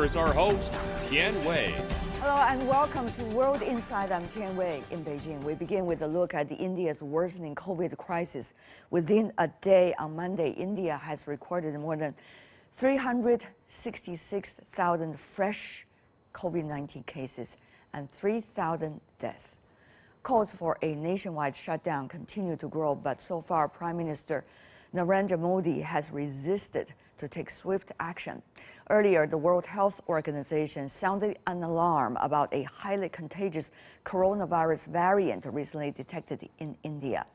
here is our host, Tian Wei. Hello and welcome to World Insight. I'm Tian Wei in Beijing. We begin with a look at India's worsening COVID crisis. Within a day on Monday, India has recorded more than 366,000 fresh COVID-19 cases and 3,000 deaths. Calls for a nationwide shutdown continue to grow, but so far Prime Minister Narendra Modi has resisted to take swift action. Earlier, the World Health Organization sounded an alarm about a highly contagious coronavirus variant recently detected in India.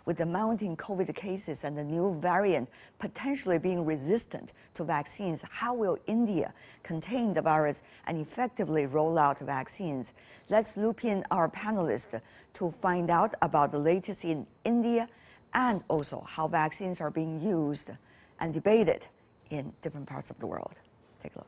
With the mounting COVID cases and the new variant potentially being resistant to vaccines, how will India contain the virus and effectively roll out vaccines? Let's loop in our panelists to find out about the latest in India and also how vaccines are being used and debated in different parts of the world. Take a look.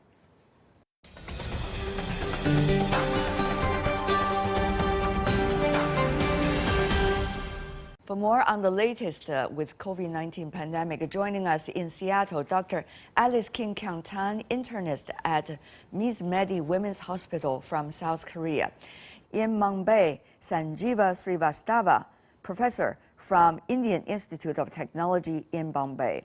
For more on the latest with COVID-19 pandemic, joining us in Seattle, Dr. Alice Kim Kyung-tan, internist at Ms. Medi Women's Hospital from South Korea. In Mumbai, Sanjeeva Srivastava, professor from Indian Institute of Technology in Bombay.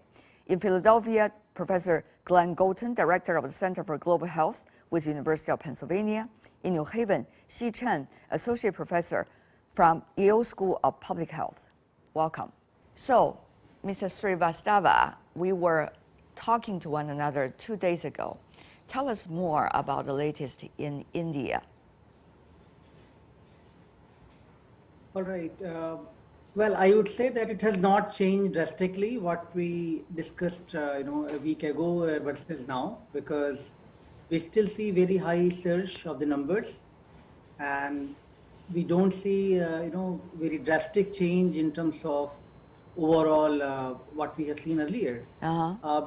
In Philadelphia, Professor Glenn Golton, director of the Center for Global Health with University of Pennsylvania. In New Haven, Xi Chen, associate professor from Yale School of Public Health. Welcome. So, Mr. Srivastava, we were talking to one another 2 days ago. Tell us more about the latest in India. All right. Well, I would say that it has not changed drastically what we discussed, a week ago versus now, because we still see very high surge of the numbers, and we don't see, very drastic change in terms of overall what we have seen earlier.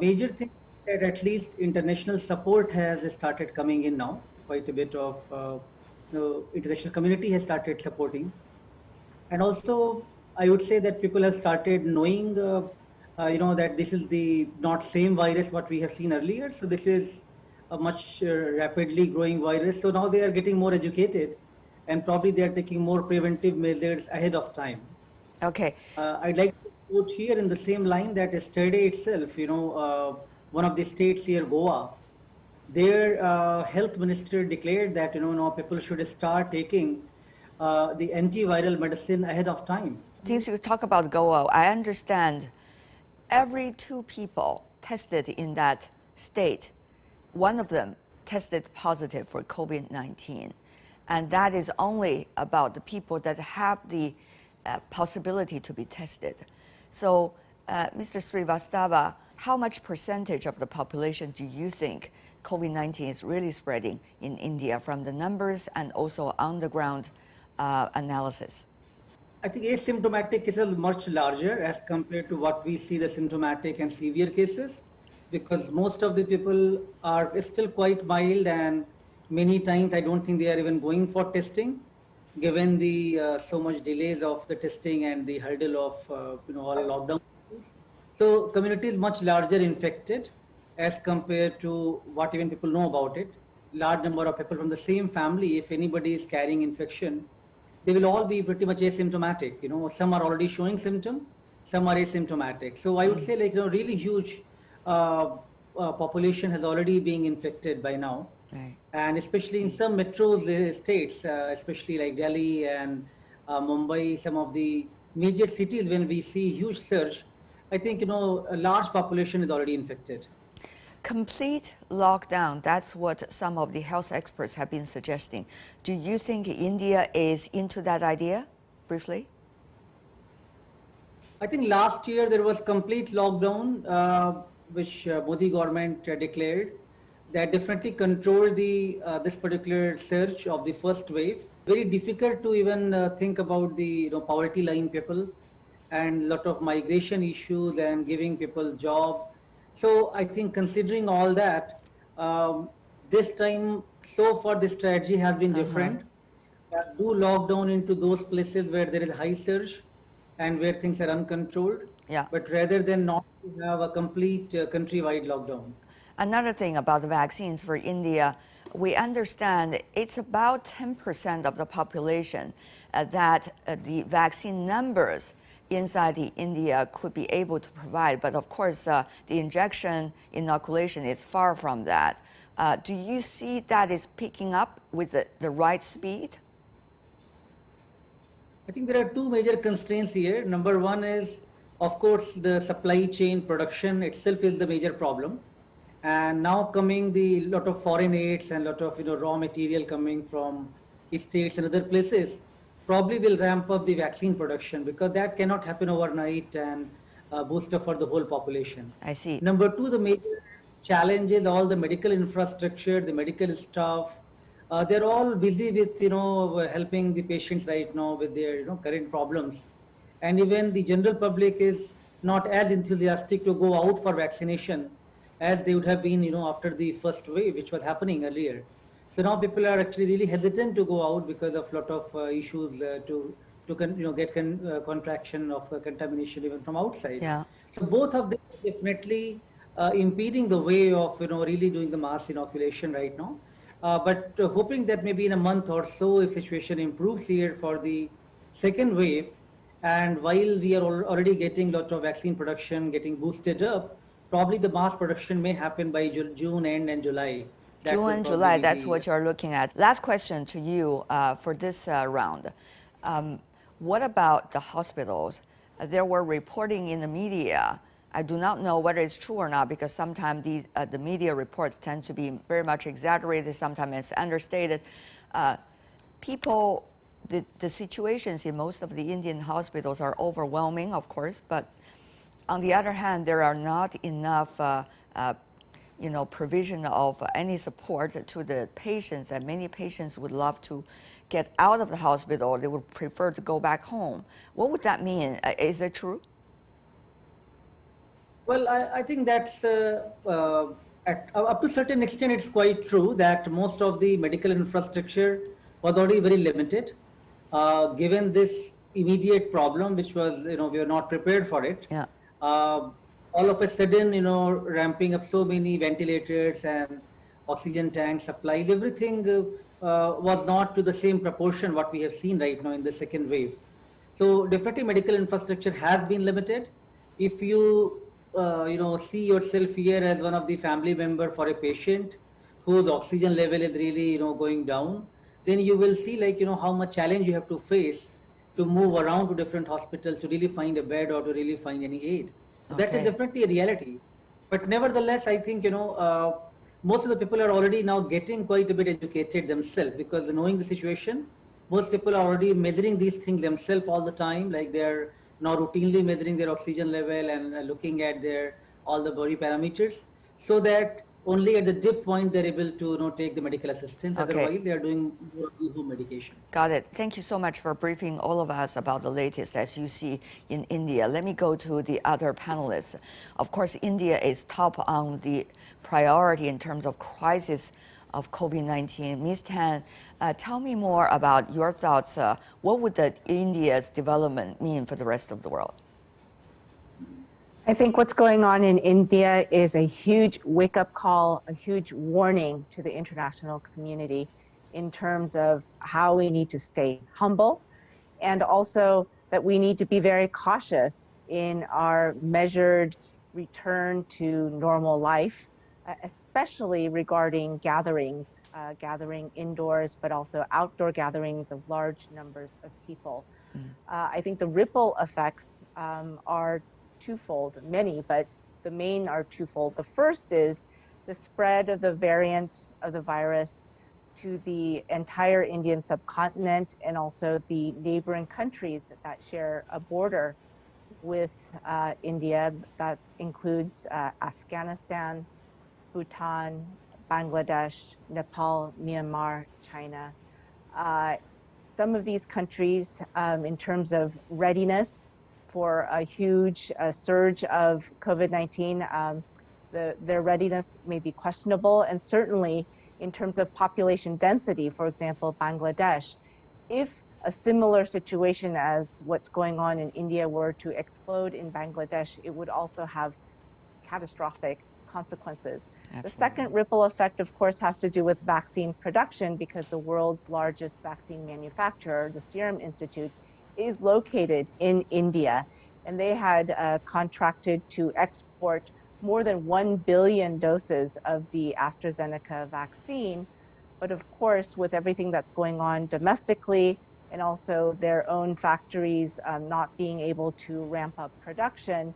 Major thing that at least international support has started coming in now. Quite a bit of international community has started supporting, and also I would say that people have started knowing, that this is the not same virus what we have seen earlier. So this is a much rapidly growing virus. So now they are getting more educated, and probably they are taking more preventive measures ahead of time. Okay. I'd like to quote here in the same line that yesterday itself, one of the states here, Goa, their health minister declared that, now people should start taking the antiviral medicine ahead of time. Since you talk about Goa, I understand every 2 people tested in that state, one of them tested positive for COVID-19. And that is only about the people that have the possibility to be tested. So, Mr. Srivastava, how much percentage of the population do you think COVID-19 is really spreading in India from the numbers and also on-the-ground analysis? I think asymptomatic cases are much larger as compared to what we see the symptomatic and severe cases, because most of the people are still quite mild, and many times I don't think they are even going for testing, given the so much delays of the testing and the hurdle of all lockdown. So community is much larger infected as compared to what even people know about it. Large number of people from the same family, if anybody is carrying infection, they will all be pretty much asymptomatic. Some are already showing symptom, some are asymptomatic. So I would say really huge population has already been infected by now. Right. And especially in some metro states, especially like Delhi and Mumbai, some of the major cities, when we see huge surge, I think, a large population is already infected. Complete lockdown, that's what some of the health experts have been suggesting. Do you think India is into that idea, briefly? I think last year there was complete lockdown, which Modi government declared, that definitely controlled the this particular surge of the first wave. Very difficult to even think about the poverty line people, and lot of migration issues and giving people job. So I think considering all that, this time so far the strategy has been different. Do lockdown into those places where there is high surge and where things are uncontrolled. Yeah. But rather than not to have a complete countrywide lockdown. Another thing about the vaccines for India, we understand it's about 10% of the population that the vaccine numbers inside the India could be able to provide. But of course, the injection inoculation is far from that. Do you see that is picking up with the right speed? I think there are two major constraints here. Number one is, of course, the supply chain production itself is the major problem. And now coming the lot of foreign aids and lot of raw material coming from states and other places probably will ramp up the vaccine production, because that cannot happen overnight and boost up for the whole population. I see. Number two, the major challenge is all the medical infrastructure, the medical staff. They're all busy with helping the patients right now with their current problems, and even the general public is not as enthusiastic to go out for vaccination as they would have been after the first wave, which was happening earlier. So now people are actually really hesitant to go out because of lot of issues get contraction of contamination even from outside. Yeah. So both of them are definitely impeding the way of really doing the mass inoculation right now. But hoping that maybe in a month or so, if situation improves here for the second wave, and while we are already getting lot of vaccine production getting boosted up, probably the mass production may happen by June end and July. June and July, that's what you're looking at. Last question to you for this round. What about the hospitals? There were reporting in the media. I do not know whether it's true or not, because sometimes the media reports tend to be very much exaggerated, sometimes it's understated. The situations in most of the Indian hospitals are overwhelming, of course, but on the other hand, there are not enough provision of any support to the patients, and many patients would love to get out of the hospital. They would prefer to go back home. What would that mean? Is it true? Well, I think that's up to a certain extent, it's quite true that most of the medical infrastructure was already very limited. Given this immediate problem, which was, we were not prepared for it. Yeah. All of a sudden, ramping up so many ventilators and oxygen tanks supplies, everything was not to the same proportion what we have seen right now in the second wave. So definitely medical infrastructure has been limited. If you see yourself here as one of the family member for a patient whose oxygen level is really going down, then you will see how much challenge you have to face to move around to different hospitals to really find a bed or to really find any aid. So that is definitely a reality. But nevertheless, I think most of the people are already now getting quite a bit educated themselves, because knowing the situation, most people are already measuring these things themselves all the time. Like they're now routinely measuring their oxygen level and looking at all the body parameters, so that only at the dip point they're able to take the medical assistance. Otherwise, they are doing more home medication. Got it. Thank you so much for briefing all of us about the latest as you see in India. Let me go to the other panelists. Of course, India is top on the priority in terms of crisis of COVID-19. Ms. Tan, tell me more about your thoughts. What would India's development mean for the rest of the world? I think what's going on in India is a huge wake-up call, a huge warning to the international community in terms of how we need to stay humble, and also that we need to be very cautious in our measured return to normal life, especially regarding gatherings, gathering indoors, but also outdoor gatherings of large numbers of people. I think the ripple effects are twofold, many, but the main are twofold. The first is the spread of the variants of the virus to the entire Indian subcontinent and also the neighboring countries that share a border with India. That includes Afghanistan, Bhutan, Bangladesh, Nepal, Myanmar, China. Some of these countries, in terms of readiness for a huge surge of COVID-19, their readiness may be questionable, and certainly in terms of population density, for example, Bangladesh, if a similar situation as what's going on in India were to explode in Bangladesh, it would also have catastrophic consequences. The Absolutely. second ripple effect, of course, has to do with vaccine production, because the world's largest vaccine manufacturer, the Serum Institute, is located in India. And they had contracted to export more than 1 billion doses of the AstraZeneca vaccine. But of course, with everything that's going on domestically, and also their own factories not being able to ramp up production,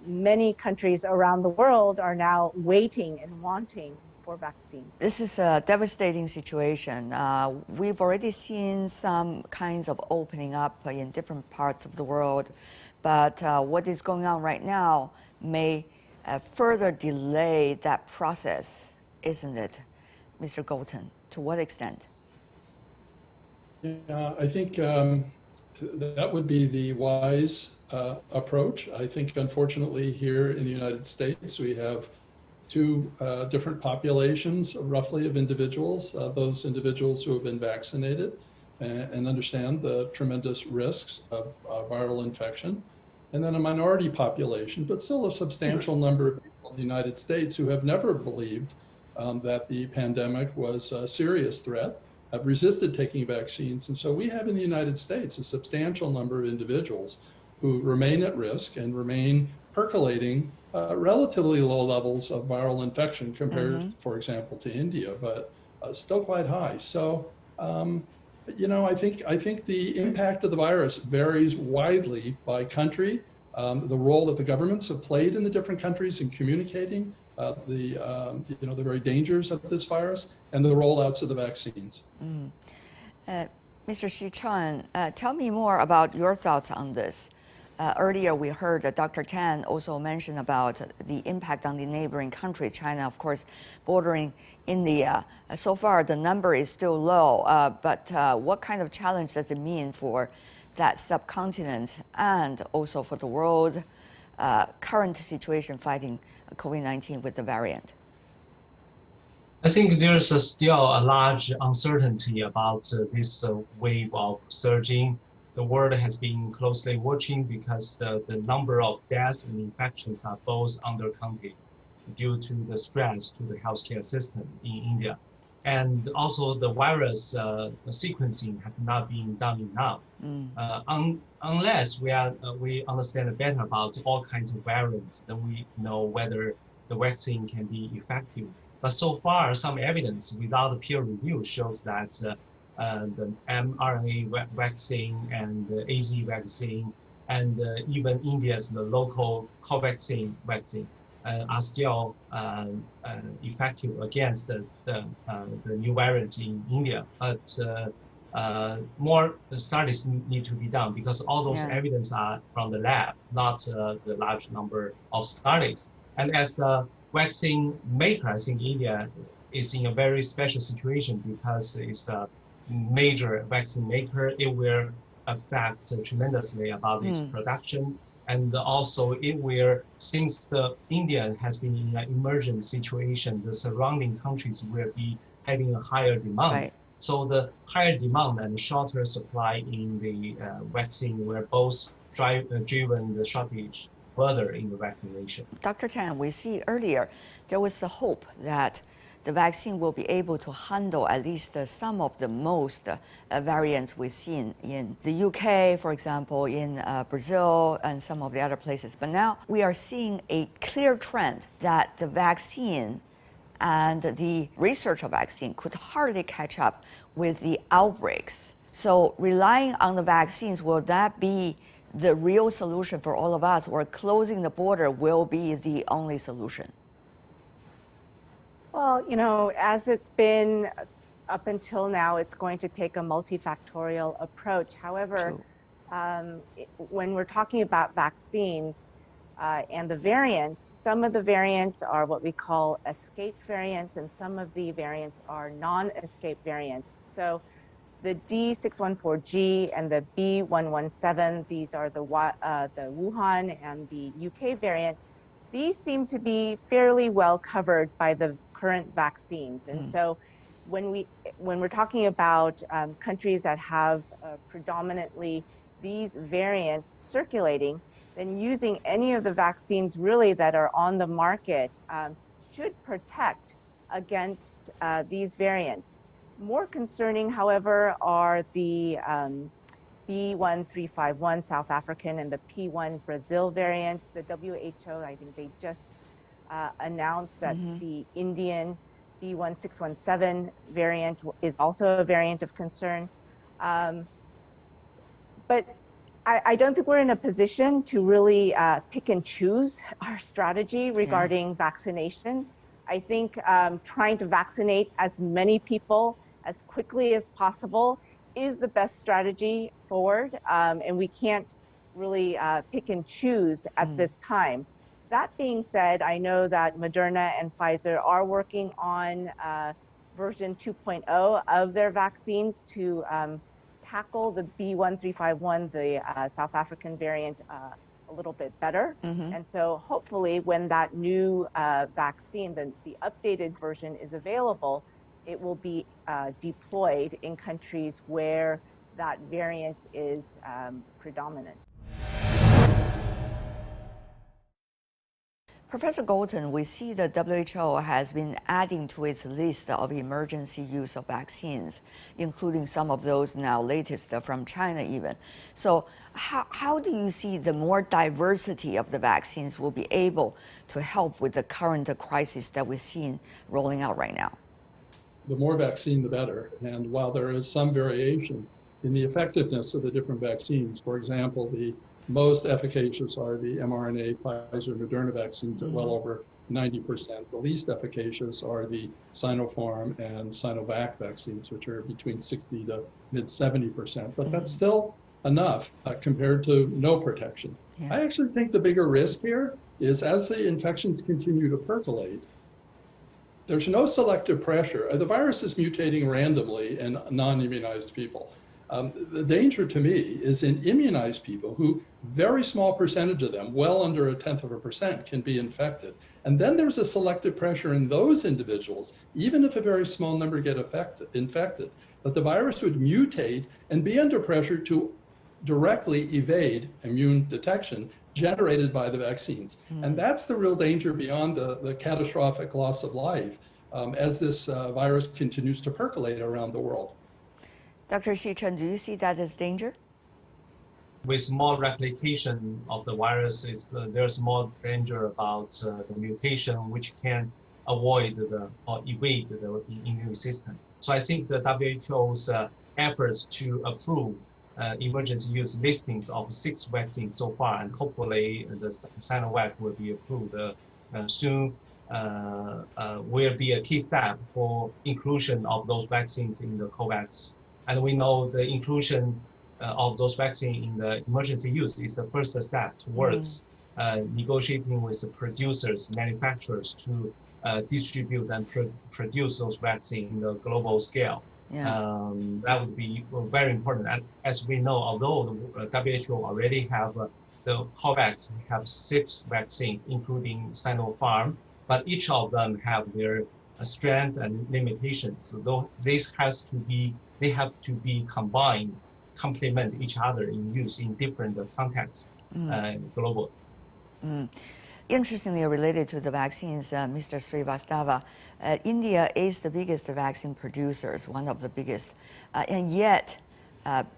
many countries around the world are now waiting and wanting for vaccines. This is a devastating situation. We've already seen some kinds of opening up in different parts of the world, but what is going on right now may further delay that process, isn't it, Mr. Golton? To what extent? Yeah, I think that would be the wise approach. I think, unfortunately, here in the United States, we have two different populations, roughly, of individuals, those individuals who have been vaccinated and understand the tremendous risks of viral infection, and then a minority population, but still a substantial number of people in the United States who have never believed that the pandemic was a serious threat, have resisted taking vaccines. And so we have in the United States a substantial number of individuals who remain at risk and remain percolating relatively low levels of viral infection compared, for example, to India, but still quite high. So, I think the impact of the virus varies widely by country. The role that the governments have played in the different countries in communicating the very dangers of this virus, and the rollouts of the vaccines. Mr. Xi Chun, tell me more about your thoughts on this. Earlier, we heard that Dr. Tan also mentioned about the impact on the neighboring country, China, of course, bordering India. So far, the number is still low, but what kind of challenge does it mean for that subcontinent and also for the world current situation fighting COVID-19 with the variant? I think there's still a large uncertainty about this wave of surging. The world has been closely watching because the number of deaths and infections are both undercounted due to the stress to the healthcare system in India. And also the virus sequencing has not been done enough. Unless we understand better about all kinds of variants, then we know whether the vaccine can be effective. But so far, some evidence without peer review shows that the mRNA vaccine and the AZ vaccine and even India's the local Covaxin vaccine are still effective against the new variant in India. But more studies need to be done because all those evidence are from the lab, not the large number of studies. And as the vaccine maker, I think India is in a very special situation because it's a major vaccine maker. It will affect tremendously about its production. And also it will, since India has been in an emergent situation, the surrounding countries will be having a higher demand. Right. So the higher demand and shorter supply in the vaccine will both driven the shortage further in the vaccination. Dr. Tan, we see earlier there was the hope that the vaccine will be able to handle at least some of the most variants we've seen in the UK, for example, in Brazil and some of the other places. But now we are seeing a clear trend that the vaccine and the research of vaccine could hardly catch up with the outbreaks. So relying on the vaccines, will that be the real solution for all of us, or closing the border will be the only solution? Well, as it's been up until now, it's going to take a multifactorial approach. However, when we're talking about vaccines and the variants, some of the variants are what we call escape variants, and some of the variants are non-escape variants. So the D614G and the B117, these are the Wuhan and the UK variants. These seem to be fairly well covered by the current vaccines. And so when we're talking about countries that have predominantly these variants circulating, then using any of the vaccines really that are on the market should protect against these variants. More concerning, however, are the B1351 South African and the P1 Brazil variants. The WHO, I think they just announced that the Indian B1617 variant is also a variant of concern. But I don't think we're in a position to really pick and choose our strategy regarding vaccination. I think trying to vaccinate as many people as quickly as possible is the best strategy forward, and we can't really pick and choose at this time. That being said, I know that Moderna and Pfizer are working on version 2.0 of their vaccines to tackle the B1351, the South African variant, a little bit better. And so hopefully when that new vaccine, the updated version is available, it will be deployed in countries where that variant is predominant. Professor Golden, we see the WHO has been adding to its list of emergency use of vaccines, including some of those now latest from China even. So how do you see the more diversity of the vaccines will be able to help with the current crisis that we're seeing rolling out right now? The more vaccine, the better. And while there is some variation in the effectiveness of the different vaccines, for example, the most efficacious are the mRNA Pfizer Moderna vaccines at well over 90%. The least efficacious are the Sinopharm and Sinovac vaccines, which are between 60 to mid 70%. But that's still enough compared to no protection. I actually think the bigger risk here is as the infections continue to percolate, there's no selective pressure. The virus is mutating randomly in non-immunized people. The danger to me is in immunized people who very small percentage of them, well under 0.1%, can be infected. And then there's a selective pressure in those individuals, even if a very small number get infected, that the virus would mutate and be under pressure to directly evade immune detection generated by the vaccines. And that's the real danger beyond the catastrophic loss of life as this virus continues to percolate around the world. Dr. Shi-Chen, do you see that as danger? With more replication of the virus, there's more danger about the mutation, which can avoid or evade the immune system. So I think the WHO's efforts to approve emergency use listings of 6 vaccines so far, and hopefully the Sinovac will be approved soon, will be a key step for inclusion of those vaccines in the COVAX. And we know the inclusion of those vaccines in the emergency use is the first step towards negotiating with the producers, manufacturers to distribute and produce those vaccines in the global scale. That would be very important. And as we know, although the WHO already have the COVAX have 6 vaccines, including Sinopharm, but each of them have their strengths and limitations. So they have to be combined, complement each other in use in different contexts globally. Interestingly related to the vaccines, Mr. Srivastava, India is the biggest vaccine producers, one of the biggest, and yet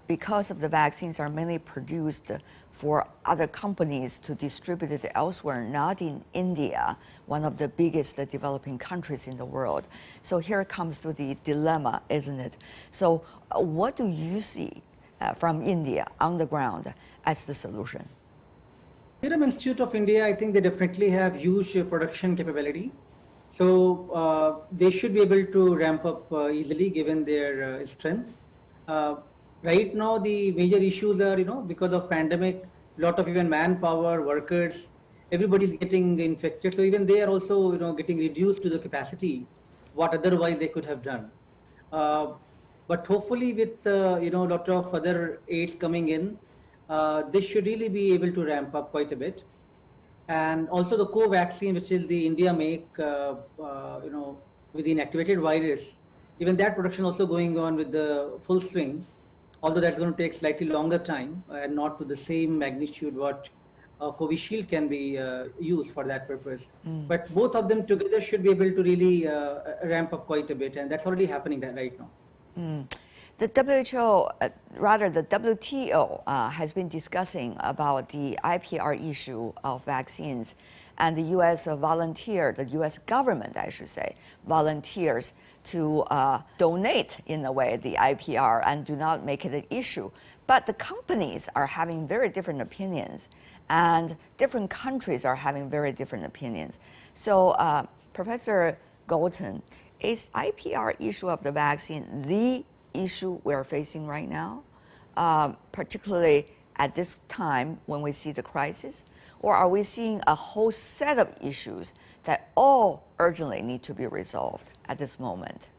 because of the vaccines are mainly produced for other companies to distribute it elsewhere, not in India, one of the biggest developing countries in the world. So here comes to the dilemma, isn't it? So what do you see from India on the ground as the solution? Serum Institute of India, I think they definitely have huge production capability. So they should be able to ramp up easily given their strength. Right now, the major issues are, because of pandemic, a lot of even manpower, workers, everybody's getting infected. So even they are also, getting reduced to the capacity, what otherwise they could have done. But hopefully with, a lot of other aids coming in, this should really be able to ramp up quite a bit. And also the co-vaccine, which is the India make, with the inactivated virus, even that production also going on with the full swing, although that's going to take slightly longer time and not to the same magnitude what Covishield can be used for that purpose. But both of them together should be able to really ramp up quite a bit, and that's already happening right now. The WHO, rather the WTO, has been discussing about the IPR issue of vaccines, and the U.S. volunteered, the U.S. government, I should say, volunteers to donate, in a way, the IPR and do not make it an issue. But the companies are having very different opinions, and different countries are having very different opinions. So, Professor Galton, is IPR issue of the vaccine the issue we're facing right now, particularly at this time when we see the crisis? Or are we seeing a whole set of issues that all urgently need to be resolved at this moment?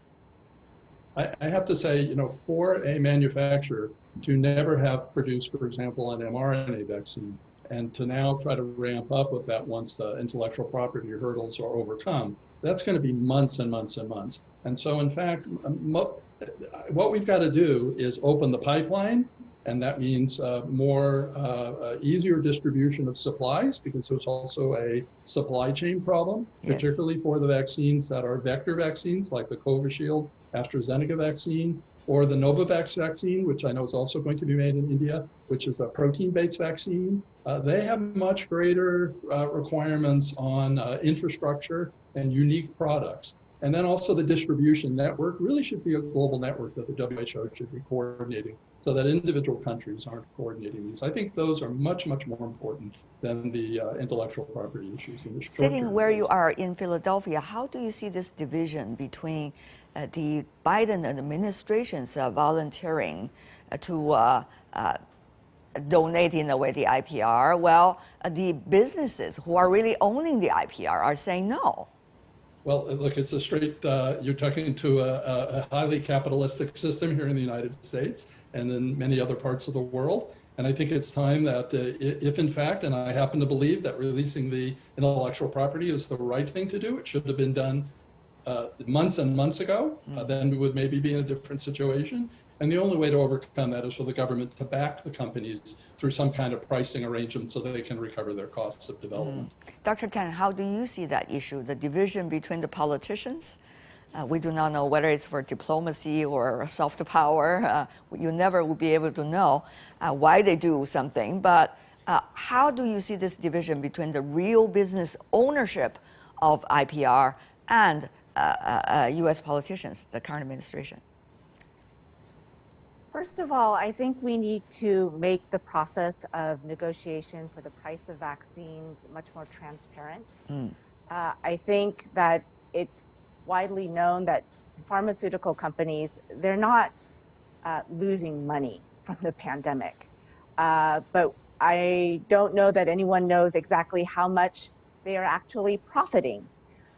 I have to say, for a manufacturer to never have produced, for example, an mRNA vaccine, and to now try to ramp up with that once the intellectual property hurdles are overcome, that's going to be months and months and months. And so, in fact, what we've got to do is open the pipeline, and that means easier distribution of supplies, because there's also a supply chain problem, particularly for the vaccines that are vector vaccines, like the Covishield AstraZeneca vaccine, or the Novavax vaccine, which I know is also going to be made in India, which is a protein-based vaccine. They have much greater requirements on infrastructure and unique products. And then also the distribution network really should be a global network that the WHO should be coordinating, so that individual countries aren't coordinating these. I think those are much, much more important than the intellectual property issues. In the Sitting where you are in Philadelphia, how do you see this division between the Biden administration's volunteering to donate, in a way, the IPR, while the businesses who are really owning the IPR are saying no? Well, look, it's a straight, you're talking to a highly capitalistic system here in the United States and in many other parts of the world. And I think it's time that if in fact, and I happen to believe that releasing the intellectual property is the right thing to do, it should have been done months and months ago, then we would maybe be in a different situation. And the only way to overcome that is for the government to back the companies through some kind of pricing arrangement so that they can recover their costs of development. Dr. Tan, how do you see that issue, the division between the politicians? We do not know whether it's for diplomacy or soft power. You never will be able to know why they do something. But how do you see this division between the real business ownership of IPR and U.S. politicians, the current administration? First of all, I think we need to make the process of negotiation for the price of vaccines much more transparent. I think that it's widely known that pharmaceutical companies, they're not losing money from the pandemic. But I don't know that anyone knows exactly how much they are actually profiting.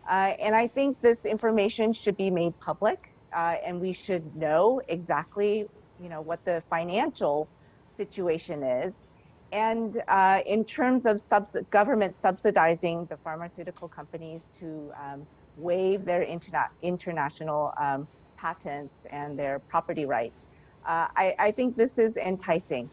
And I think this information should be made public, and we should know exactly what the financial situation is. And in terms of government subsidizing the pharmaceutical companies to waive their international patents and their property rights, I think this is enticing.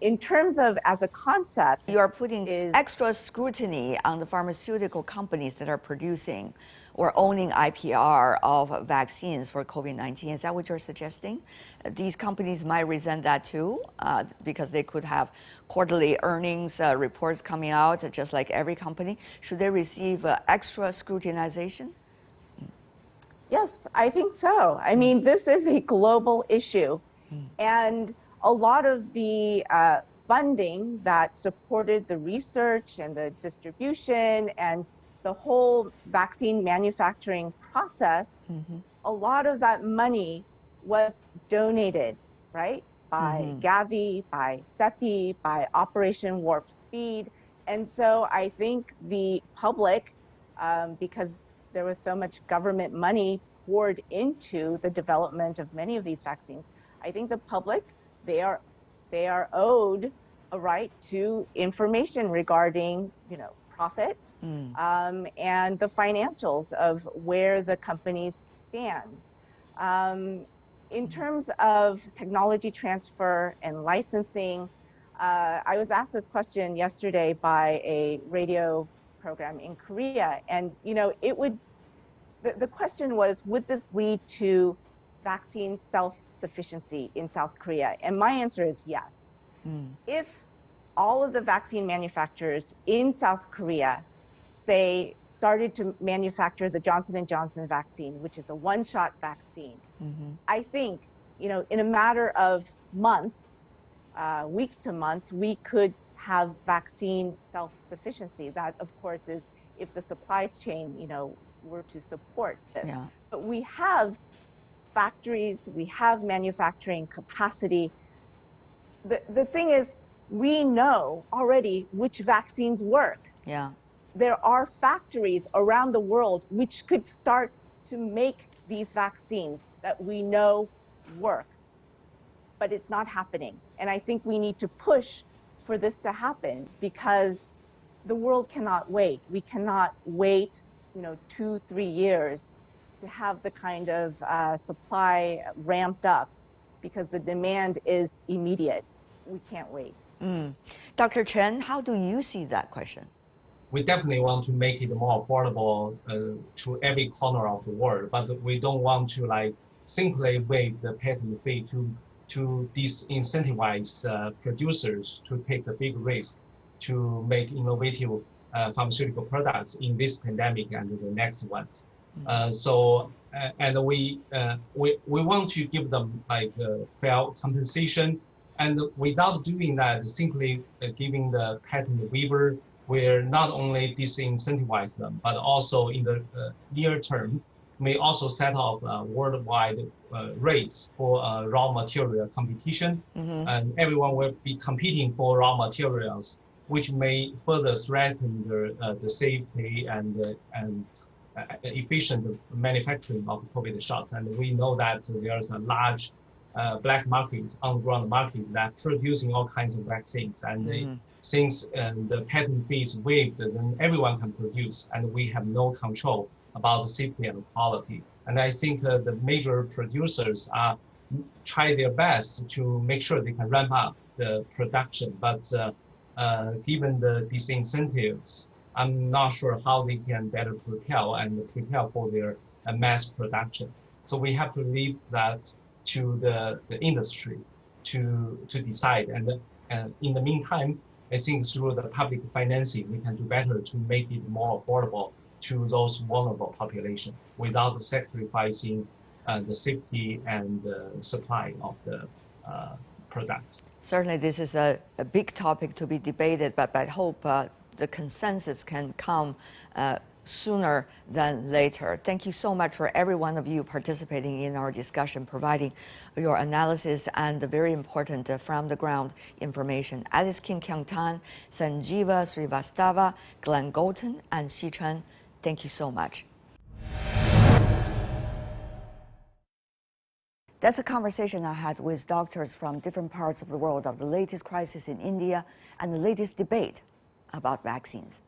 In terms of as a concept, you are putting extra scrutiny on the pharmaceutical companies that are producing or owning IPR of vaccines for COVID-19. Is that what you're suggesting? These companies might resent that too, because they could have quarterly earnings reports coming out, just like every company. Should they receive extra scrutinization? Yes, I think so. I mean, this is a global issue. And a lot of the funding that supported the research and the distribution and the whole vaccine manufacturing process, a lot of that money was donated, right? By Gavi, by CEPI, by Operation Warp Speed. And so I think the public, because there was so much government money poured into the development of many of these vaccines, I think the public, they are owed a right to information regarding, profits and the financials of where the companies stand. In terms of technology transfer and licensing, I was asked this question yesterday by a radio program in Korea, and the question was, would this lead to vaccine self-sufficiency in South Korea? And my answer is yes. If all of the vaccine manufacturers in South Korea, say, started to manufacture the Johnson & Johnson vaccine, which is a one-shot vaccine, I think, in a matter of months, weeks to months, we could have vaccine self-sufficiency. That, of course, is if the supply chain, were to support this. Yeah. But we have factories, we have manufacturing capacity. The thing is, we know already which vaccines work. Yeah. There are factories around the world which could start to make these vaccines that we know work, but it's not happening. And I think we need to push for this to happen, because the world cannot wait. We cannot wait 2-3 years to have the kind of supply ramped up, because the demand is immediate. We can't wait. Dr. Chen, how do you see that question? We definitely want to make it more affordable to every corner of the world, but we don't want to simply waive the patent fee to disincentivize producers to take the big risk to make innovative pharmaceutical products in this pandemic and the next ones. And we want to give them fair compensation, and without doing that, simply giving the patent waiver, will not only disincentivize them, but also in the near term may also set up worldwide rates for raw material competition, and everyone will be competing for raw materials, which may further threaten the safety and efficient manufacturing of COVID shots. And we know that there's a large black market, underground market, that producing all kinds of vaccines. And since the patent fee is waived, then everyone can produce, and we have no control about the safety and quality. And I think the major producers are try their best to make sure they can ramp up the production. But given the disincentives, I'm not sure how they can better prepare for their mass production. So we have to leave that to the industry to decide. And in the meantime, I think through the public financing, we can do better to make it more affordable to those vulnerable population without sacrificing the safety and the supply of the product. Certainly, this is a big topic to be debated, but I hope the consensus can come sooner than later. Thank you so much for every one of you participating in our discussion, providing your analysis and the very important from-the-ground information. Alice Kim Kyung-tan, Sanjeeva Srivastava, Glenn Golton, and Xi Chen, thank you so much. That's a conversation I had with doctors from different parts of the world of the latest crisis in India and the latest debate about vaccines.